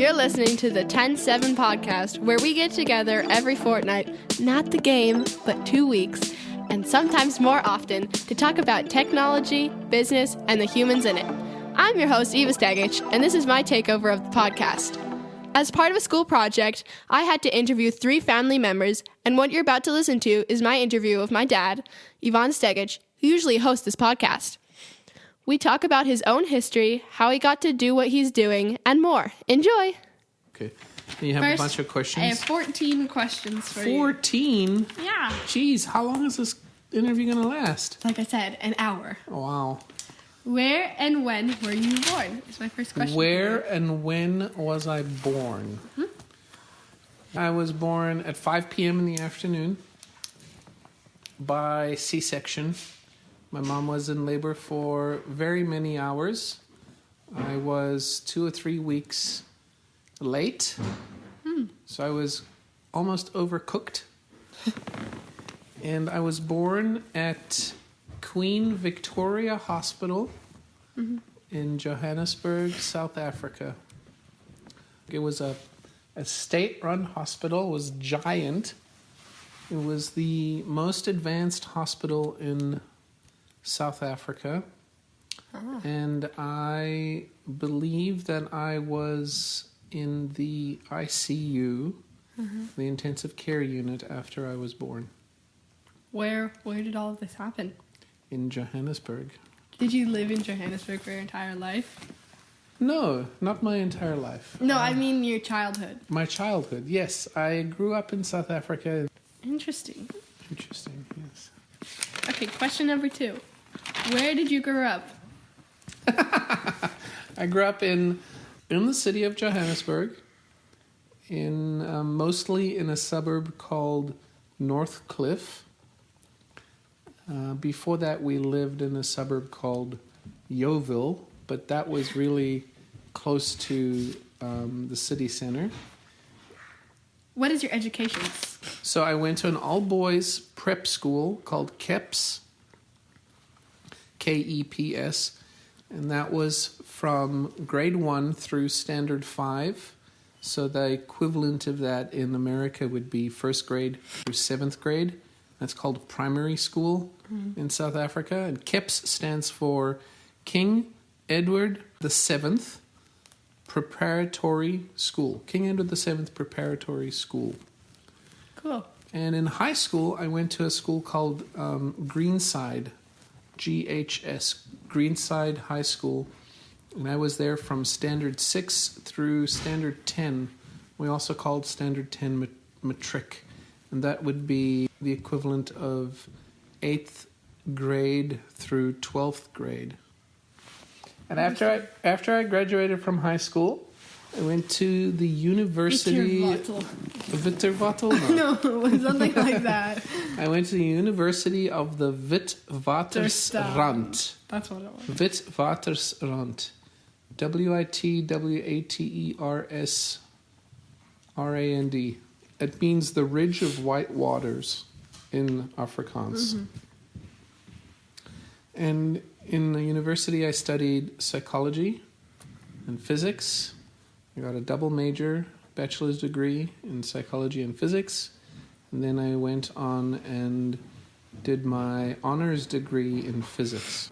You're listening to the TEN7 Podcast, where we get together every fortnight, not the game, but 2 weeks, and sometimes more often, to talk about technology, business, and the humans in it. I'm your host, Eva Stegic, and this is my takeover of the podcast. As part of a school project, I had to interview 3 family members, and what you're about to listen to is my interview of my dad, Ivan Stegic, who usually hosts this podcast. We talk about his own history, how he got to do what he's doing, and more. Enjoy! Okay. You have a bunch of questions? I have 14 questions for 14? you. 14? Yeah. Jeez, how long is this interview going to last? Like I said, an hour. Oh, wow. Where and when were you born? Is my first question. Where and when was I born? I was born at 5 p.m. in the afternoon by C-section. My mom was in labor for very many hours. I was 2 or 3 weeks late, so I was almost overcooked. And I was born at Queen Victoria Hospital in Johannesburg, South Africa. It was a state-run hospital. It was giant. It was the most advanced hospital in South Africa. And I believe that I was in the ICU, the intensive care unit, after I was born. Where did all of this happen? In Johannesburg. Did you live in Johannesburg for your entire life? No, not my entire life. No, I mean your childhood. My childhood, yes. I grew up in South Africa. Interesting. Interesting, yes. Okay, question number 2. Where did you grow up? I grew up in the city of Johannesburg, mostly in a suburb called Northcliff. Before that, we lived in a suburb called Yeoville, but that was really close to the city center. What is your education? So I went to an all-boys prep school called KEPS, KEPS, and that was from grade 1 through standard 5. So the equivalent of that in America would be first grade through 7th grade. That's called primary school in South Africa. And KEPS stands for King Edward VII Preparatory School. King Edward VII Preparatory School. Cool. And in high school, I went to a school called Greenside, GHS, Greenside High School. And I was there from standard 6 through standard 10. We also called standard 10 matric. And that would be the equivalent of 8th grade through 12th grade. And after I graduated from high school, I went to the University... Witwatersrand? No, something like that. I went to the University of the Witwatersrand. That's what it was. Witwatersrand. Witwatersrand. It means the ridge of white waters in Afrikaans. And in the university, I studied psychology and physics. I got a double major, bachelor's degree in psychology and physics. And then I went on and did my honors degree in physics.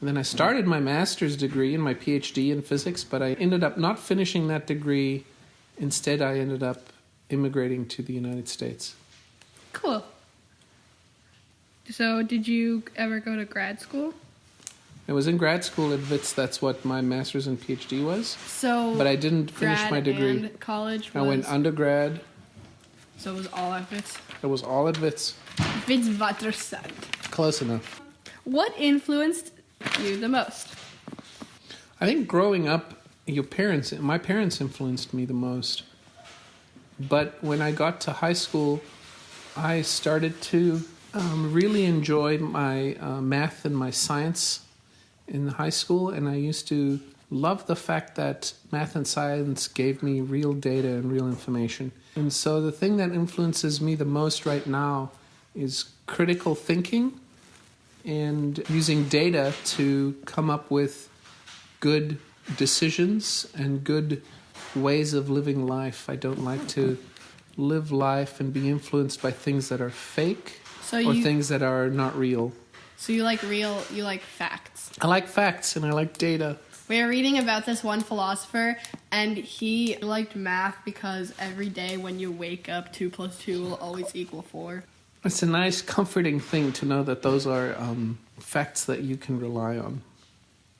And then I started my master's degree and my PhD in physics, but I ended up not finishing that degree. Instead, I ended up immigrating to the United States. Cool. So, did you ever go to grad school? I was in grad school at Wits. That's what my master's and PhD was. So, but I didn't finish my degree. And college was... I went undergrad. So it was all at Wits? It was all at Wits. Witwatersrand. Close enough. What influenced you the most? I think growing up, my parents influenced me the most. But when I got to high school, I started to really enjoy my math and my science in high school. And I used to love the fact that math and science gave me real data and real information. And so the thing that influences me the most right now is critical thinking and using data to come up with good decisions and good ways of living life. I don't like to live life and be influenced by things that are fake or things that are not real. So you like facts. I like facts and I like data. We were reading about this one philosopher, and he liked math because every day when you wake up, 2 + 2 will always equal 4. It's a nice, comforting thing to know that those are facts that you can rely on,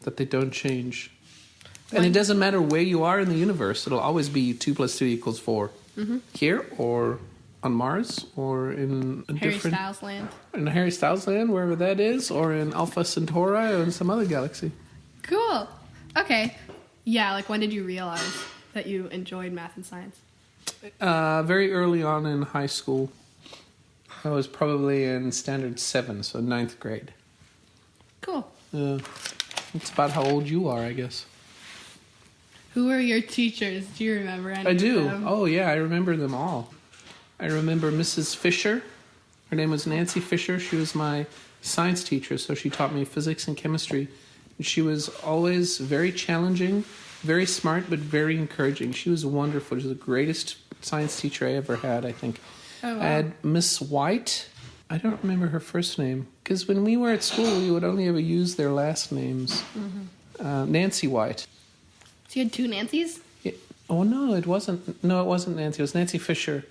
that they don't change. And it doesn't matter where you are in the universe. It'll always be 2 + 2 = 4. Mm-hmm. Here or on Mars or in a Harry different... Styles land. In Harry Styles land, wherever that is, or in Alpha Centauri or in some other galaxy. Cool. Okay. Yeah, like when did you realize that you enjoyed math and science? Very early on in high school. I was probably in standard 7, so 9th grade. Cool. It's about how old you are, I guess. Who were your teachers? Do you remember any I do. of them? Oh, yeah, I remember them all. I remember Mrs. Fisher. Her name was Nancy Fisher. She was my science teacher, so she taught me physics and chemistry. And she was always very challenging, very smart, but very encouraging. She was wonderful. She was the greatest science teacher I ever had, I think. Oh, wow. I had Miss White. I don't remember her first name, because when we were at school, we would only ever use their last names. Mm-hmm. Nancy White. So you had 2 Nancys? Yeah. Oh, no, it wasn't. No, it wasn't Nancy. It was Nancy Fisher.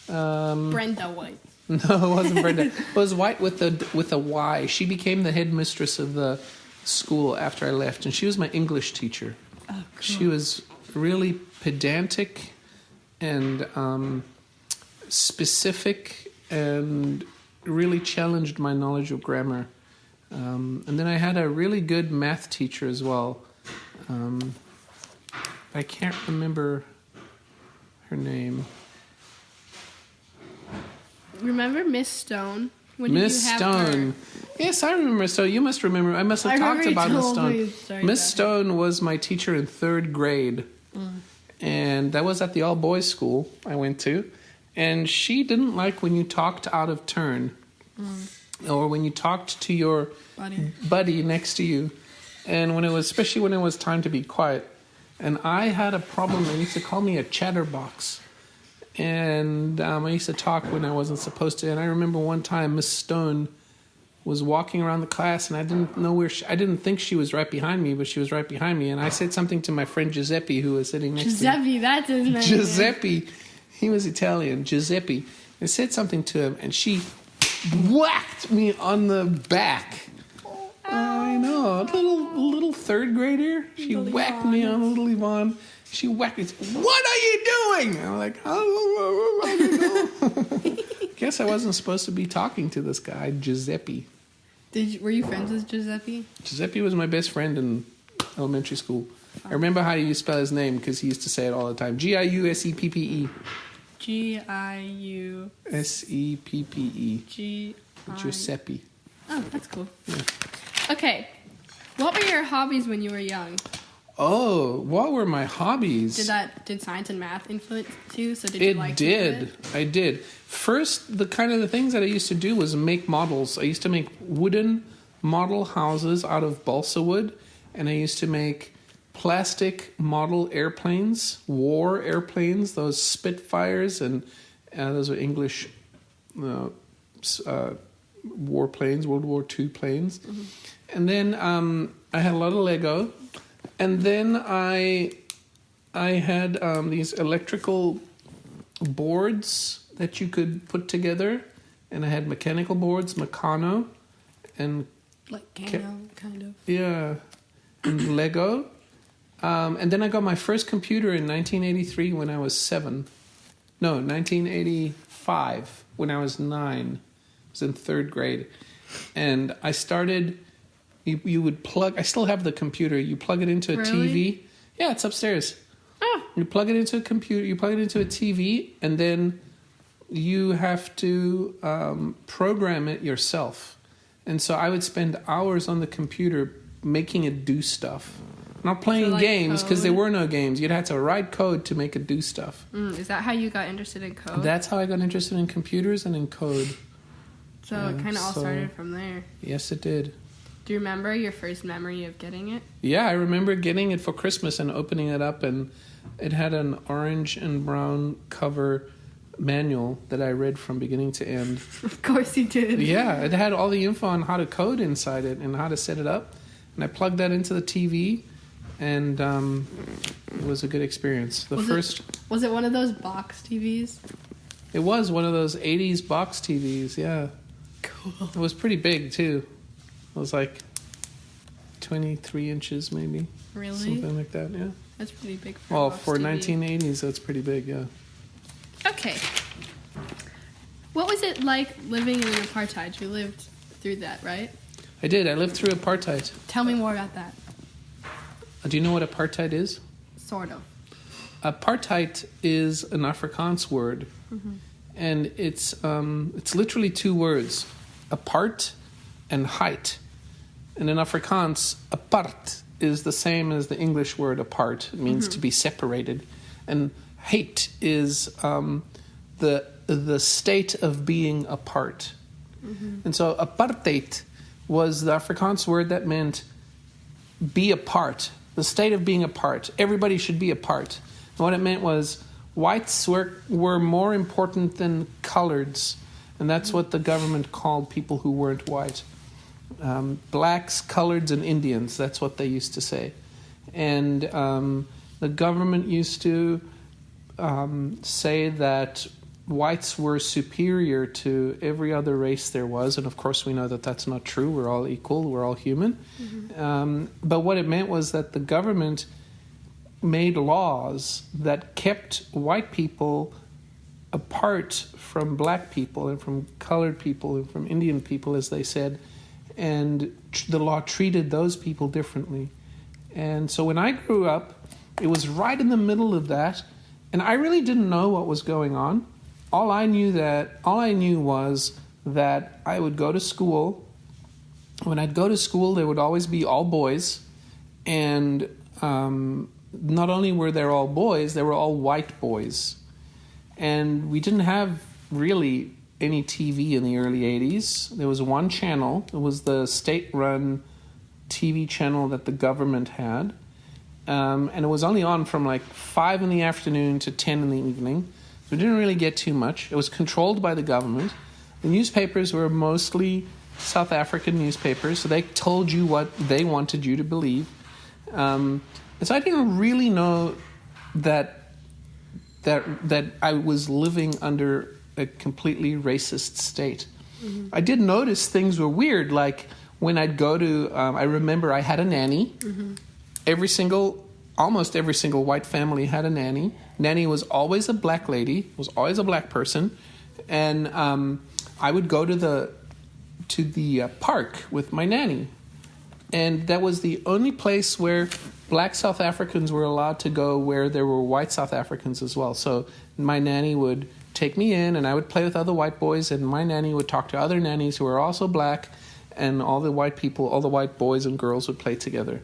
Brenda White. No, it wasn't Brenda. It was White with a Y. She became the headmistress of the school after I left, and she was my English teacher. Oh, cool. She was really pedantic and specific and really challenged my knowledge of grammar. And then I had a really good math teacher as well. I can't remember her name. Remember Miss Stone? Miss Stone. Yes, I remember Miss Stone. You must remember. I must have talked about Miss Stone. Miss Stone was my teacher in 3rd grade. And that was at the all-boys school I went to. And she didn't like when you talked out of turn. Or when you talked to your buddy next to you. And especially when it was time to be quiet. And I had a problem. They used to call me a chatterbox. And I used to talk when I wasn't supposed to. And I remember one time Miss Stone was walking around the class, and I didn't know I didn't think she was right behind me, but she was right behind me. And I said something to my friend Giuseppe, who was sitting next to me. Giuseppe, that's his name. Giuseppe. He was Italian. Giuseppe. I said something to him, and she whacked me on the back. I know. A little 3rd grader. She whacked me on little Yvonne. She whacked me. What are you doing? I'm like, oh, I don't know. Guess I wasn't supposed to be talking to this guy, Giuseppe. Were you friends with Giuseppe? Giuseppe was my best friend in elementary school. I remember how you spell his name because he used to say it all the time. Giuseppe. Giuseppe. Giuseppe. Oh, that's cool. Yeah. Okay. What were your hobbies when you were young? Oh, what were my hobbies? Did science and math influence you? So did you like it? I did. First, the things that I used to do was make models. I used to make wooden model houses out of balsa wood, and I used to make plastic model airplanes, war airplanes, those Spitfires, and those are English war planes, World War II planes. Mm-hmm. And then I had a lot of Lego. And then I had these electrical boards that you could put together. And I had mechanical boards, Meccano. And like Kano, kind of. Yeah. And Lego. And then I got my first computer in 1983 when I was 7. No, 1985 when I was 9. I was in 3rd grade. And I started... You would plug... I still have the computer. You plug it into a TV. Yeah, it's upstairs. Oh. You plug it into a computer. You plug it into a TV, and then you have to program it yourself. And so I would spend hours on the computer making it do stuff. Not playing games, because there were no games. You'd have to write code to make it do stuff. Is that how you got interested in code? That's how I got interested in computers and in code. So it kind of all started from there. Yes, it did. Do you remember your first memory of getting it? Yeah, I remember getting it for Christmas and opening it up, and it had an orange and brown cover manual that I read from beginning to end. Of course you did. Yeah, it had all the info on how to code inside it and how to set it up. And I plugged that into the TV, and it was a good experience. Was it one of those box TVs? It was one of those 80s box TVs, yeah. Cool. It was pretty big, too. It was like 23 inches, maybe. Really? Something like that, yeah. That's pretty big for Well, a box for TV. 1980s, that's pretty big, yeah. Okay. What was it like living in apartheid? You lived through that, right? I did. I lived through apartheid. Tell me more about that. Do you know what apartheid is? Sort of. Apartheid is an Afrikaans word, and it's literally two words, apart and height. And in Afrikaans, apart is the same as the English word apart. It means to be separated. And height is the state of being apart. And so apartheid was the Afrikaans word that meant be apart, the state of being apart. Everybody should be apart. And what it meant was whites were more important than coloreds, and that's what the government called people who weren't white. Blacks, coloreds, and Indians, that's what they used to say. And the government used to say that whites were superior to every other race there was, and of course we know that that's not true. We're all equal, we're all human. But what it meant was that the government made laws that kept white people apart from black people and from colored people and from Indian people, as they said, and the law treated those people differently. And so when I grew up, it was right in the middle of that, and I really didn't know what was going on. All I knew was that I would go to school. When I'd go to school, there would always be all boys, and not only were there all boys, there were all white boys. And we didn't have really any TV in the early 80s. There was one channel. It was the state-run TV channel that the government had. And it was only on from like 5 in the afternoon to 10 in the evening. So we didn't really get too much. It was controlled by the government. The newspapers were mostly South African newspapers, so they told you what they wanted you to believe. And so I didn't really know that I was living under a completely racist state. I did notice things were weird, like when I'd go to, I remember I had a nanny. Almost every single white family had a nanny. Nanny was always a black lady, was always a black person. And I would go to the park with my nanny. And that was the only place where black South Africans were allowed to go where there were white South Africans as well. So my nanny would take me in, and I would play with other white boys, and my nanny would talk to other nannies who were also black, and all the white boys and girls would play together.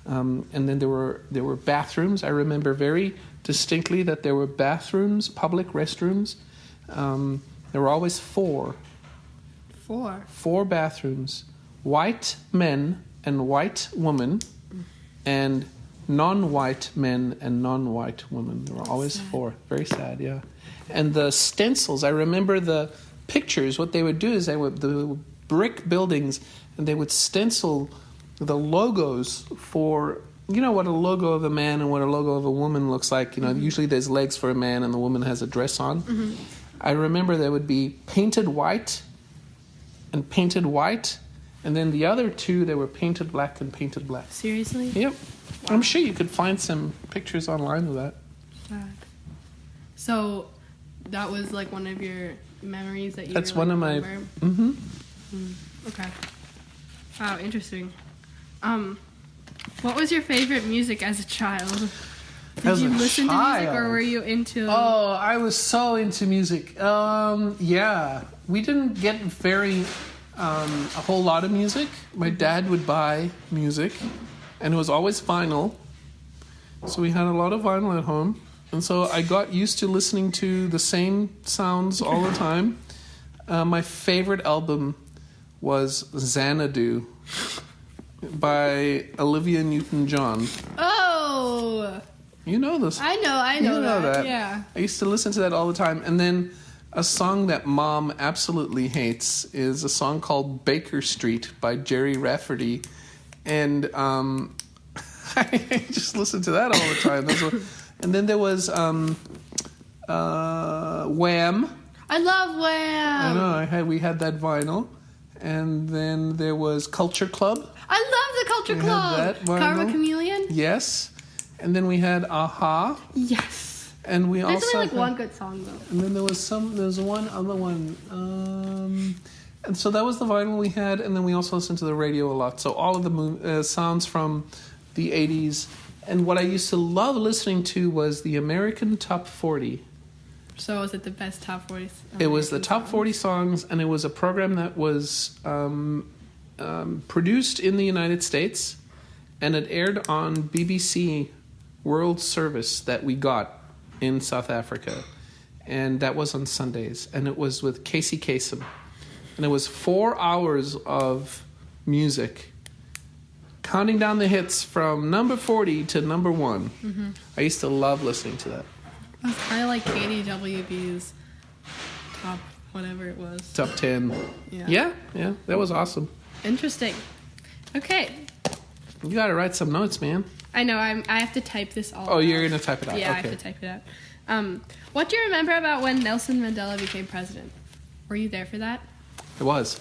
And then there were bathrooms. I remember very distinctly that there were bathrooms, public restrooms. There were always four bathrooms. White men and white women, and non-white men and non-white women. There were always four. Very sad, yeah. And the stencils, I remember the pictures. What they would do is the brick buildings, and they would stencil the logos for, you know, what a logo of a man and what a logo of a woman looks like. You know, usually there's legs for a man and the woman has a dress on. I remember there would be painted white, and then the other two, they were painted black and painted black. Seriously? Yep. Wow. I'm sure you could find some pictures online of that. Sad. So that was like one of your memories that you That's really one of remember? my... Okay. Wow, interesting. What was your favorite music as a child? Did you listen to music, or were you into... Oh, I was so into music. Yeah. We didn't get a whole lot of music. My dad would buy music, and it was always vinyl. So we had a lot of vinyl at home. And so I got used to listening to the same sounds all the time. My favorite album was Xanadu by Olivia Newton-John. Oh! You know this. I know You know that. Yeah. I used to listen to that all the time. And then a song that Mom absolutely hates is a song called Baker Street by Jerry Rafferty. And I just listened to that all the time. And then there was Wham. I love Wham! I know, we had that vinyl. And then there was Culture Club. I love the Culture We Club! had that vinyl. Karma Chameleon? Yes. And then we had Aha. Yes. And we There's also only had, one good song, though. And then there's one other one. And so that was the vinyl we had. And then we also listened to the radio a lot. So all of the sounds from the 80s. And what I used to love listening to was the American Top 40. So was it the best top 40? It was the top 40 songs, and it was a program that was produced in the United States, and it aired on BBC World Service that we got in South Africa, and that was on Sundays, and it was with Casey Kasem, and it was 4 hours of music, counting down the hits from number 40 to number 1. Mm-hmm. I used to love listening to that. It's kind of like KDWB's top whatever it was. Top 10. Yeah, that was awesome. Interesting. Okay. You gotta write some notes, man. I know, I have to type this all out. Oh, you're gonna type it out. Yeah, okay. I have to type it out. What do you remember about when Nelson Mandela became president? Were you there for that? It was.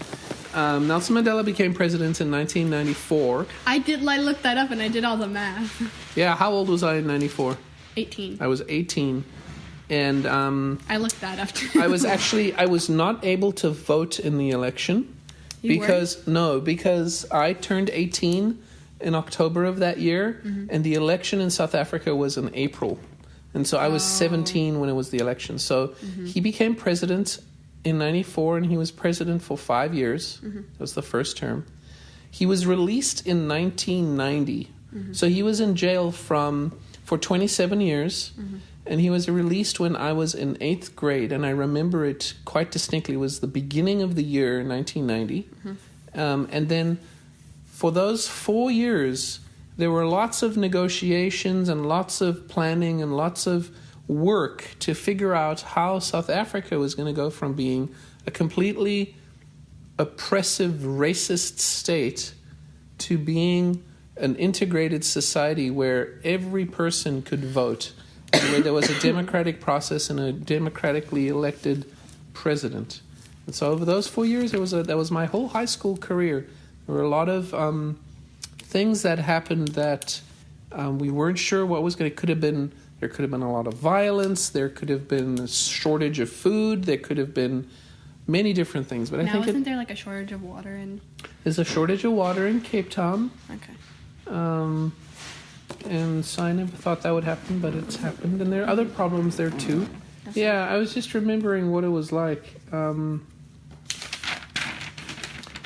Nelson Mandela became president in 1994. I looked that up and I did all the math. Yeah, how old was I in 94? 18. I was 18. And I looked that up too. I was not able to vote in the election. Because I turned 18 in October of that year, mm-hmm. and the election in South Africa was in April. And so I was 17 when it was the election. So mm-hmm. he became president in 94, and he was president for 5 years. Mm-hmm. That was the first term. He was released in 1990. Mm-hmm. So he was in jail for 27 years, mm-hmm. and he was released when I was in 8th grade, and I remember it quite distinctly. It was the beginning of the year, 1990. Mm-hmm. And then for those 4 years, there were lots of negotiations and lots of planning and lots of work to figure out how South Africa was going to go from being a completely oppressive, racist state to being an integrated society where every person could vote, and where there was a democratic process and a democratically elected president. And so over those 4 years, that was my whole high school career. There were a lot of things that happened that we weren't sure what was going to. There could have been a lot of violence. There could have been a shortage of food. There could have been many different things. But I think isn't there like a shortage of water in? There's a shortage of water in Cape Town. Okay. And so I never thought that would happen, but it's happened. And there are other problems there too. Yeah, I was just remembering what it was like.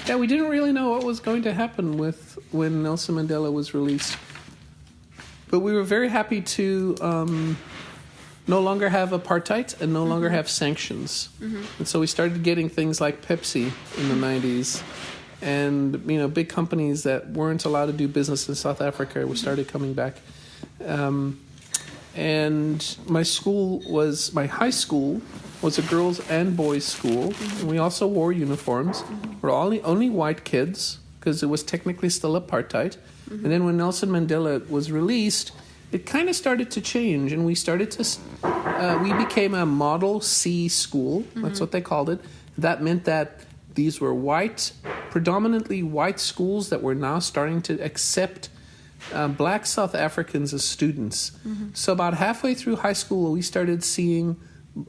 Yeah, we didn't really know what was going to happen when Nelson Mandela was released. But we were very happy to no longer have apartheid and no mm-hmm. longer have sanctions. Mm-hmm. And so we started getting things like Pepsi in the 90s. And, big companies that weren't allowed to do business in South Africa started coming back. And my high school was a girls' and boys' school. Mm-hmm. And we also wore uniforms. Mm-hmm. We're only white kids, because it was technically still apartheid. Mm-hmm. And then when Nelson Mandela was released, it kind of started to change. And we started to... we became a Model C school. Mm-hmm. That's what they called it. That meant that these were predominantly white schools that were now starting to accept black South Africans as students. Mm-hmm. So about halfway through high school, we started seeing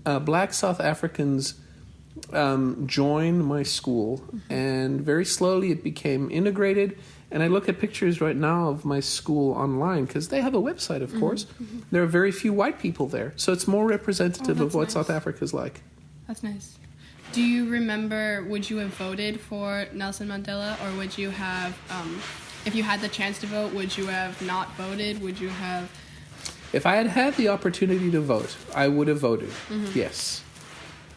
black South Africans join my school. Mm-hmm. And very slowly it became integrated. And I look at pictures right now of my school online, because they have a website, of mm-hmm. course. Mm-hmm. There are very few white people there. So it's more representative of what nice. South Africa's like. That's nice. Do you remember, would you have voted for Nelson Mandela, or would you have, if you had the chance to vote, would you have not voted? Would you have... If I had had the opportunity to vote, I would have voted, mm-hmm. yes.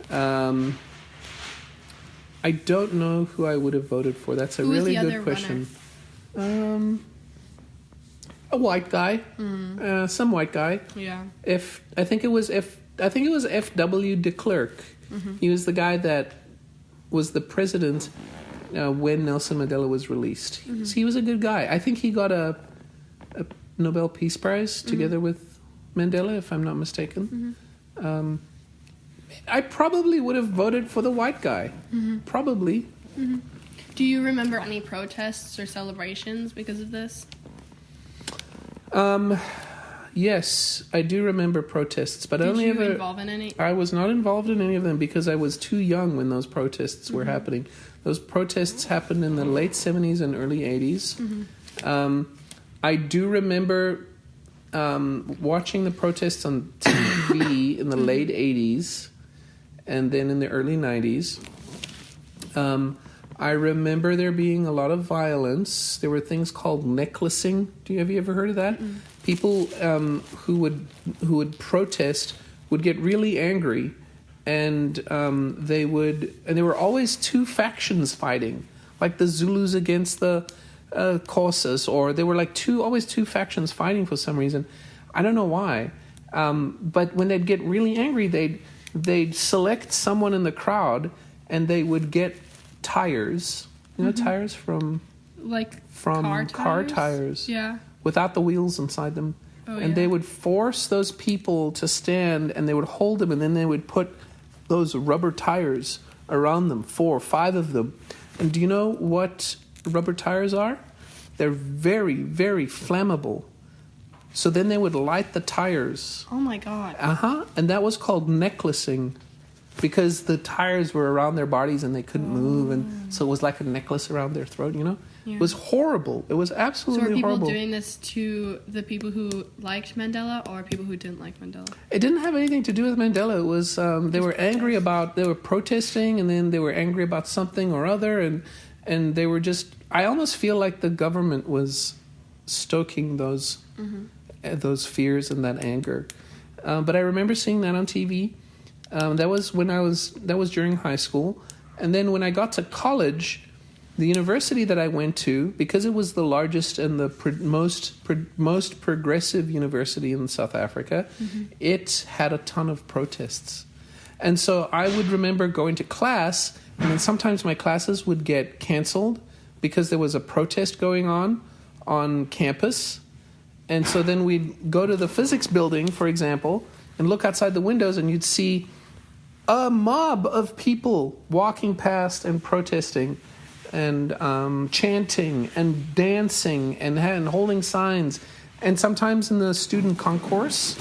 I don't know who I would have voted for. That's a really good question. A white guy, some white guy. Yeah. I think it was F.W. de Klerk. He was the guy that was the president when Nelson Mandela was released. He was a good guy. I think he got a Nobel Peace Prize together with Mandela, if I'm not mistaken. I probably would have voted for the white guy. Probably. Do you remember any protests or celebrations because of this? Yes, I do remember protests, but Did you involve in any? I was not involved in any of them because I was too young when those protests were happening. Those protests happened in the late 70s and early 80s. I do remember watching the protests on TV in the late 80s and then in the early 90s. I remember there being a lot of violence. There were things called necklacing. Have you ever heard of that? People who would protest would get really angry, and there were always two factions fighting, like the Zulus against the Xhosas, or there were always two factions fighting for some reason. I don't know why, but when they'd get really angry, they'd select someone in the crowd, and they would get tires, tires from car tires, without the wheels inside them, and they would force those people to stand, and they would hold them, and then they would put those rubber tires around them, 4 or 5 of them. And do you know what rubber tires are? They're very, very flammable. So then they would light the tires. Oh my God. And that was called necklacing, because the tires were around their bodies and they couldn't move, and so it was like a necklace around their throat, Yeah. It was horrible. It was absolutely horrible. So were people doing this to the people who liked Mandela or people who didn't like Mandela? It didn't have anything to do with Mandela. It was they were protesting, and then they were angry about something or other, and they were just, I almost feel like the government was stoking those fears and that anger. But I remember seeing that on TV. That was during high school. And then when I got to college, the university that I went to, because it was the largest and the most progressive university in South Africa, it had a ton of protests. And so I would remember going to class, and then sometimes my classes would get canceled because there was a protest going on campus. And so then we'd go to the physics building, for example, and look outside the windows, and you'd see a mob of people walking past and protesting and chanting and dancing and holding signs. And sometimes in the student concourse,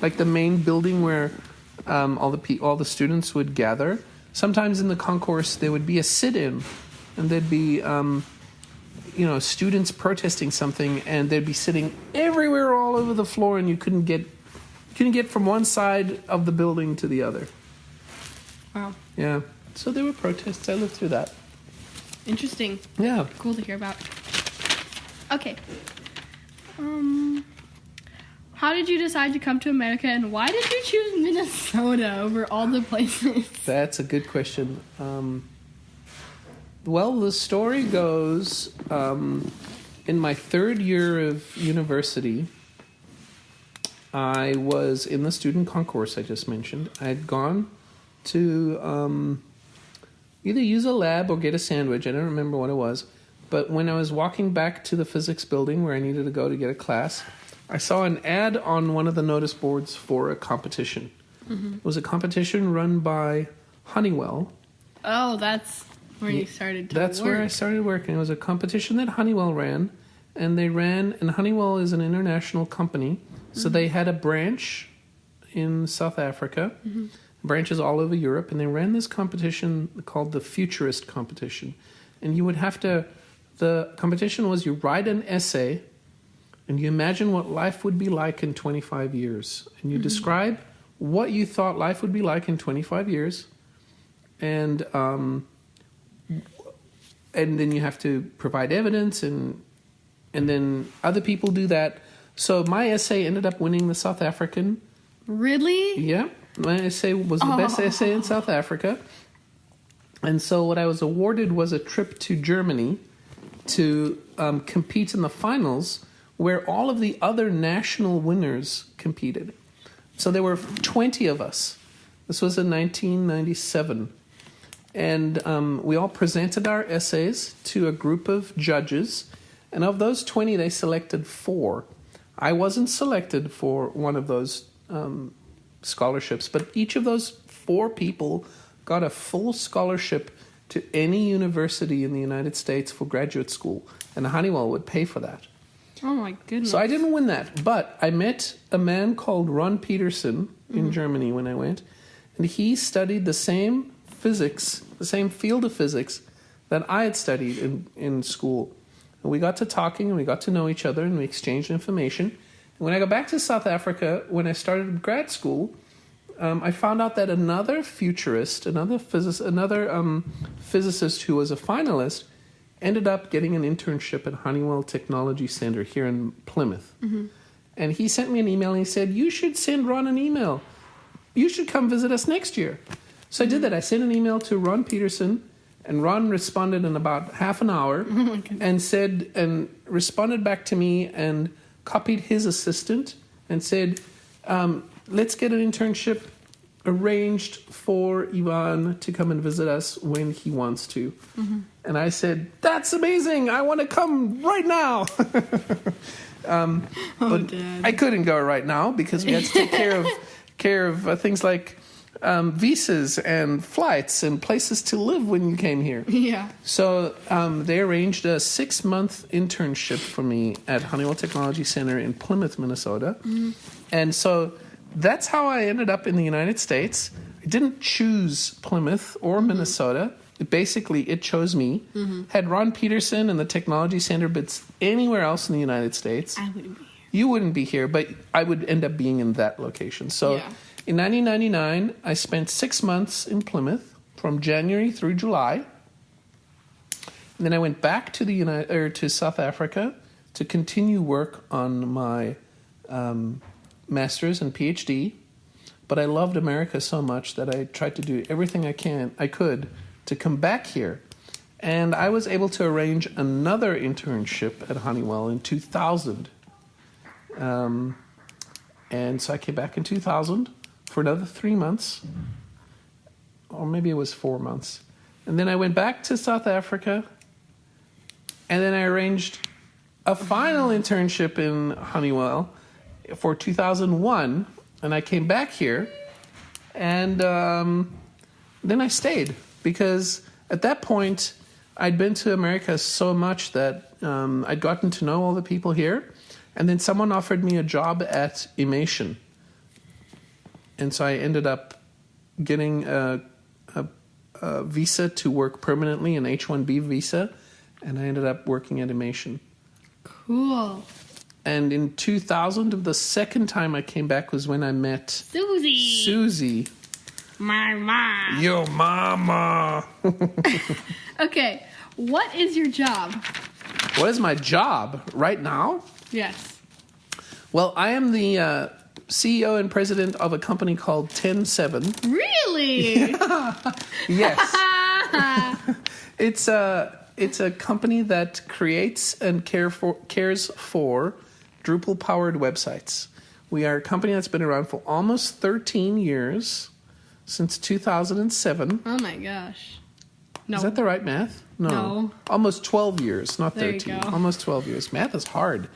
like the main building where all the students would gather, sometimes in the concourse there would be a sit-in, and there'd be students protesting something, and they'd be sitting everywhere all over the floor, and you couldn't get from one side of the building to the other. Wow. Yeah. So there were protests. I lived through that. Interesting. Yeah. Cool to hear about. Okay. How did you decide to come to America, and why did you choose Minnesota over all the places? That's a good question. Well, the story goes, in my 3rd year of university, I was in the student concourse I just mentioned. I had gone to either use a lab or get a sandwich. I don't remember what it was. But when I was walking back to the physics building where I needed to go to get a class, I saw an ad on one of the notice boards for a competition. It was a competition run by Honeywell. Oh, that's where you started to work. That's where I started working. It was a competition that Honeywell ran. And Honeywell is an international company. So they had a branch in South Africa, branches all over Europe, and they ran this competition called the Futurist competition. And the competition was you write an essay, and you imagine what life would be like in 25 years. And you describe what you thought life would be like in 25 years. And then you have to provide evidence, and then other people do that. So my essay ended up winning the South African. Really? Yeah. My essay was the best essay in South Africa. And so what I was awarded was a trip to Germany. to compete in the finals where all of the other national winners competed. So there were 20 of us. This was in 1997. And we all presented our essays to a group of judges. And of those 20, they selected 4. I wasn't selected for one of those scholarships, but each of those 4 people got a full scholarship to any university in the United States for graduate school. And Honeywell would pay for that. Oh my goodness. So I didn't win that, but I met a man called Ron Peterson in Germany when I went, and he studied the same physics, the same field of physics that I had studied in school. And we got to talking, and we got to know each other, and we exchanged information. And when I got back to South Africa, when I started grad school, I found out that another futurist, another physicist who was a finalist, ended up getting an internship at Honeywell Technology Center here in Plymouth. And he sent me an email and he said, you should send Ron an email. You should come visit us next year. So I did that. I sent an email to Ron Peterson, and Ron responded in about half an hour and responded back to me and copied his assistant and said, let's get an internship arranged for Ivan to come and visit us when he wants to. And I said, that's amazing. I want to come right now. But Dad. I couldn't go right now because we had to take care of things like visas and flights and places to live when you came here. Yeah. So they arranged a 6-month internship for me at Honeywell Technology Center in Plymouth, Minnesota. And so that's how I ended up in the United States. I didn't choose Plymouth or Minnesota. It chose me. Had Ron Peterson and the Technology Center been anywhere else in the United States, I wouldn't be here. you wouldn't be here, but I would end up being in that location. So in 1999, I spent 6 months in Plymouth from January through July. And then I went back to to South Africa to continue work on my master's and PhD. But I loved America so much that I tried to do everything I could to come back here. And I was able to arrange another internship at Honeywell in 2000. And so I came back in 2000 for another 3 months, or maybe it was 4 months. And then I went back to South Africa, and then I arranged a final internship in Honeywell for 2001, and I came back here, and then I stayed, because at that point, I'd been to America so much that I'd gotten to know all the people here, and then someone offered me a job at Emation. And so I ended up getting a visa to work permanently, an H-1B visa, and I ended up working at Emation. Cool. And in 2000, the second time I came back was when I met Susie. My mom. Yo, mama. Okay, what is your job? What is my job right now? Yes. Well, I am the CEO and president of a company called TEN7. Really? Yes. It's a company that creates and cares for Drupal-powered websites. We are a company that's been around for almost 13 years, since 2007. Oh my gosh. No. Is that the right math? No. Almost 12 years, not 13. There you go. Almost 12 years. Math is hard.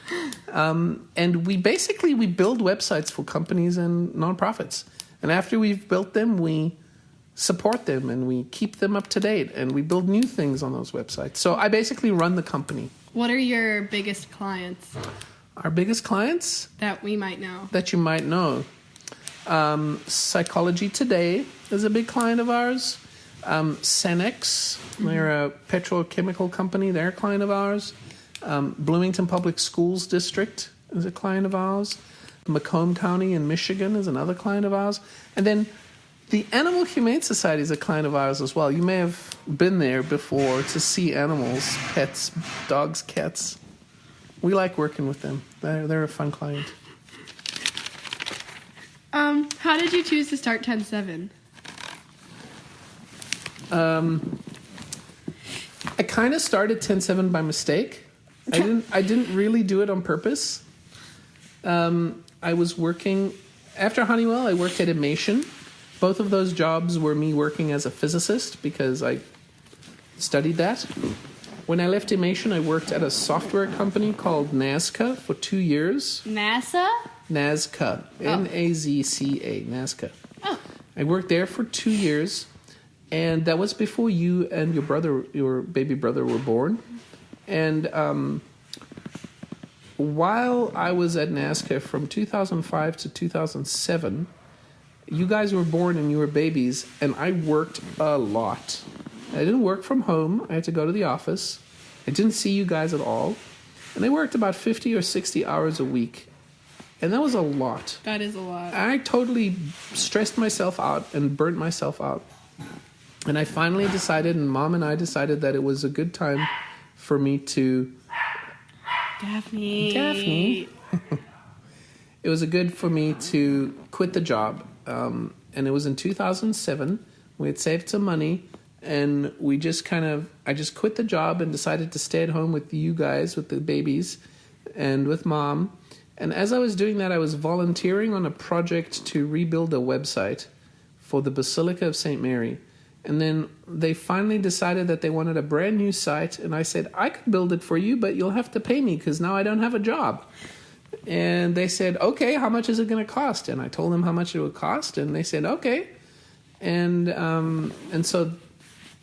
And we build websites for companies and nonprofits. And after we've built them, we support them and we keep them up to date and we build new things on those websites. So I basically run the company. What are your biggest clients? Our biggest clients? That we might know. That you might know. Psychology Today is a big client of ours. Cenex, they're a petrochemical company, they're a client of ours. Bloomington Public Schools District is a client of ours. Macomb County in Michigan is another client of ours. And then the Animal Humane Society is a client of ours as well. You may have been there before to see animals, pets, dogs, cats. We like working with them. They're a fun client. How did you choose to start TEN7? I kind of started TEN7 by mistake. I didn't really do it on purpose. I was working after Honeywell. I worked at Emation. Both of those jobs were me working as a physicist because I studied that. When I left Emation, I worked at a software company called NAZCA for 2 years. NASA? NAZCA. NAZCA. NAZCA. Oh. I worked there for 2 years, and that was before you and your baby brother were born. And while I was at NAZCA from 2005 to 2007, you guys were born and you were babies, and I worked a lot. I didn't work from home. I had to go to the office. I didn't see you guys at all. And I worked about 50 or 60 hours a week. And that was a lot. That is a lot. I totally stressed myself out and burnt myself out. And I finally decided, and Mom and I decided that it was a good time for me to... Daphne. It was good for me to quit the job. And it was in 2007. We had saved some money. And we just I just quit the job and decided to stay at home with you guys, with the babies, and with Mom. And as I was doing that, I was volunteering on a project to rebuild a website for the Basilica of St. Mary. And then they finally decided that they wanted a brand new site. And I said, I could build it for you, but you'll have to pay me because now I don't have a job. And they said, okay, how much is it going to cost? And I told them how much it would cost. And they said, okay. And so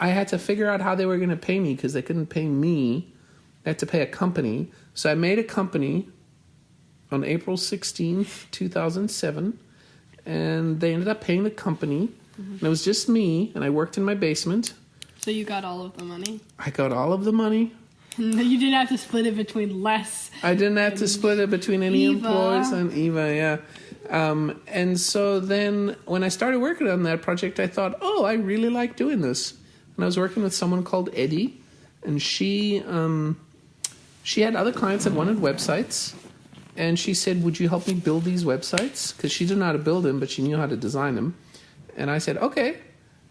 I had to figure out how they were going to pay me because they couldn't pay me. They had to pay a company. So I made a company on April 16th, 2007. And they ended up paying the company. Mm-hmm. And it was just me. And I worked in my basement. So you got all of the money? I got all of the money. You didn't have to split it between Les. I didn't have to split it between any Eva. employees and Eva, yeah. And so then when I started working on that project, I thought, oh, I really like doing this. And I was working with someone called Eddie, and she had other clients that wanted websites. And she said, would you help me build these websites? Because she didn't know how to build them, but she knew how to design them. And I said, okay.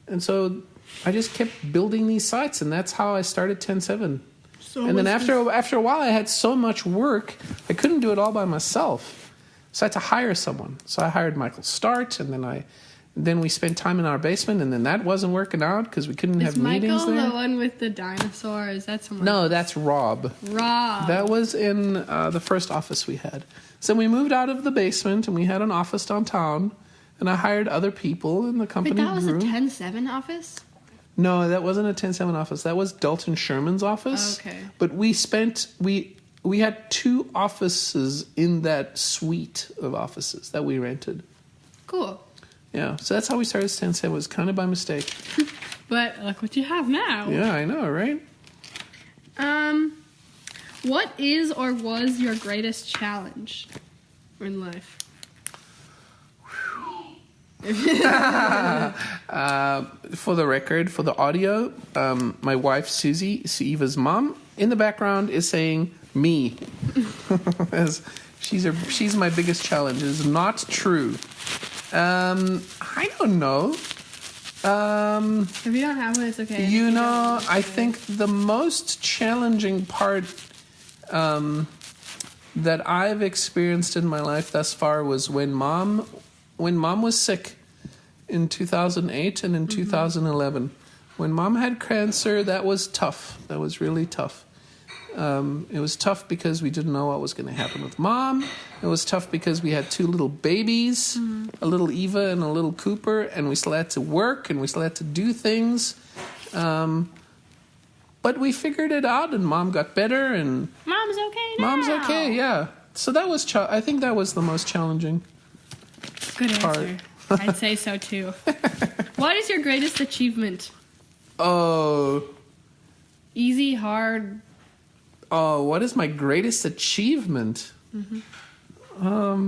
And so I just kept building these sites, and that's how I started TEN7. And then after a while, I had so much work, I couldn't do it all by myself. So I had to hire someone. So I hired Michael Start, and then we spent time in our basement, and then that wasn't working out because we couldn't have meetings there. Is Michael the one with the dinosaur? Is that someone No, else? that's Rob. That was in the first office we had. So we moved out of the basement, and we had an office downtown, and I hired other people in the company. But that was grew. a TEN7 office? No, that wasn't a TEN7 office. That was Dalton Sherman's office. Okay. But we had 2 offices in that suite of offices that we rented. Cool. Yeah, so that's how we started TEN7. It was kind of by mistake. But look what you have now. Yeah, I know, right? What is or was your greatest challenge in life? For the record, for the audio, my wife Susie, Eva's mom, in the background is saying me. As she's my biggest challenge. It is not true. I don't know. If you don't have one, it's okay. I think the most challenging part that I've experienced in my life thus far was when Mom was sick in 2008 and in 2011. When Mom had cancer, that was tough. That was really tough. It was tough because we didn't know what was going to happen with Mom. It was tough because we had 2 little babies, a little Eva and a little Cooper, and we still had to work and we still had to do things. But we figured it out, and Mom got better, and Mom's okay now. Mom's okay, yeah. So that was, I think that was the most challenging Good part. answer. I'd say so too. What is your greatest achievement? Oh, Easy, hard. Oh, what is my greatest achievement? I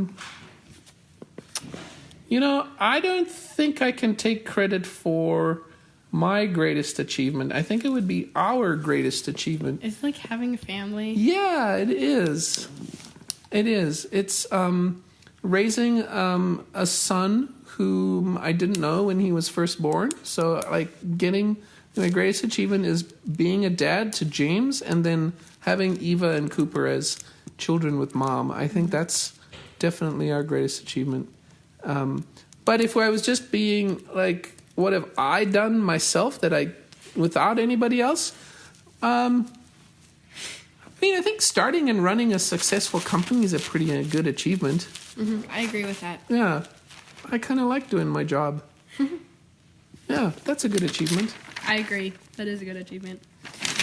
don't think I can take credit for my greatest achievement. I think it would be our greatest achievement. It's like having a family. Yeah, it is. It is. It's raising a son whom I didn't know when he was first born. So, like, getting My greatest achievement is being a dad to James and then having Eva and Cooper as children with Mom. I think that's definitely our greatest achievement. But if I was just being like, what have I done myself without anybody else? I think starting and running a successful company is a pretty good achievement. Mm-hmm. I agree with that. Yeah. I kind of like doing my job. Yeah, that's a good achievement. I agree. That is a good achievement.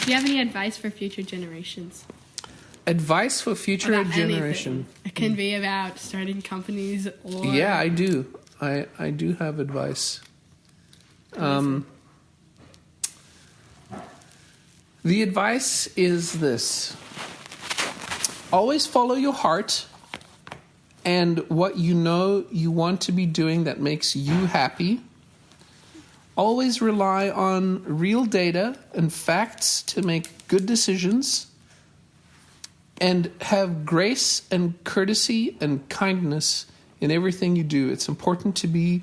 Do you have any advice for future generations? Advice for future generation. Anything. It can be about starting companies or... Yeah, I do. I do have advice. The advice is this. Always follow your heart and what you know you want to be doing that makes you happy. Always rely on real data and facts to make good decisions. And have grace and courtesy and kindness in everything you do. It's important to be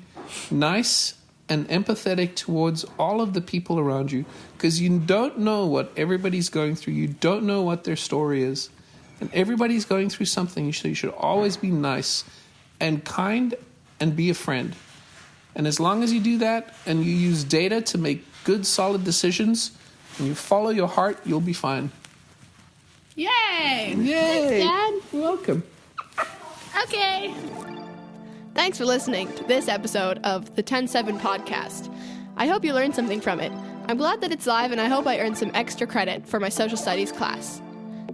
nice and empathetic towards all of the people around you, because you don't know what everybody's going through. You don't know what their story is. And everybody's going through something. So you should always be nice and kind and be a friend. And as long as you do that and you use data to make good, solid decisions and you follow your heart, you'll be fine. Yay! Yay! Thanks, Dad. You're welcome. Okay. Thanks for listening to this episode of the TEN7 Podcast. I hope you learned something from it. I'm glad that it's live, and I hope I earned some extra credit for my social studies class.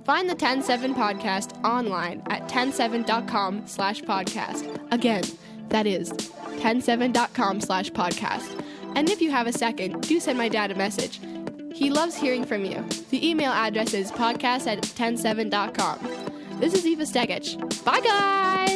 Find the TEN7 Podcast online at ten7.com/podcast. Again, that is ten7.com/podcast. And if you have a second, do send my dad a message. He loves hearing from you. The email address is podcast@ten7.com. This is Eva Stegic. Bye, guys!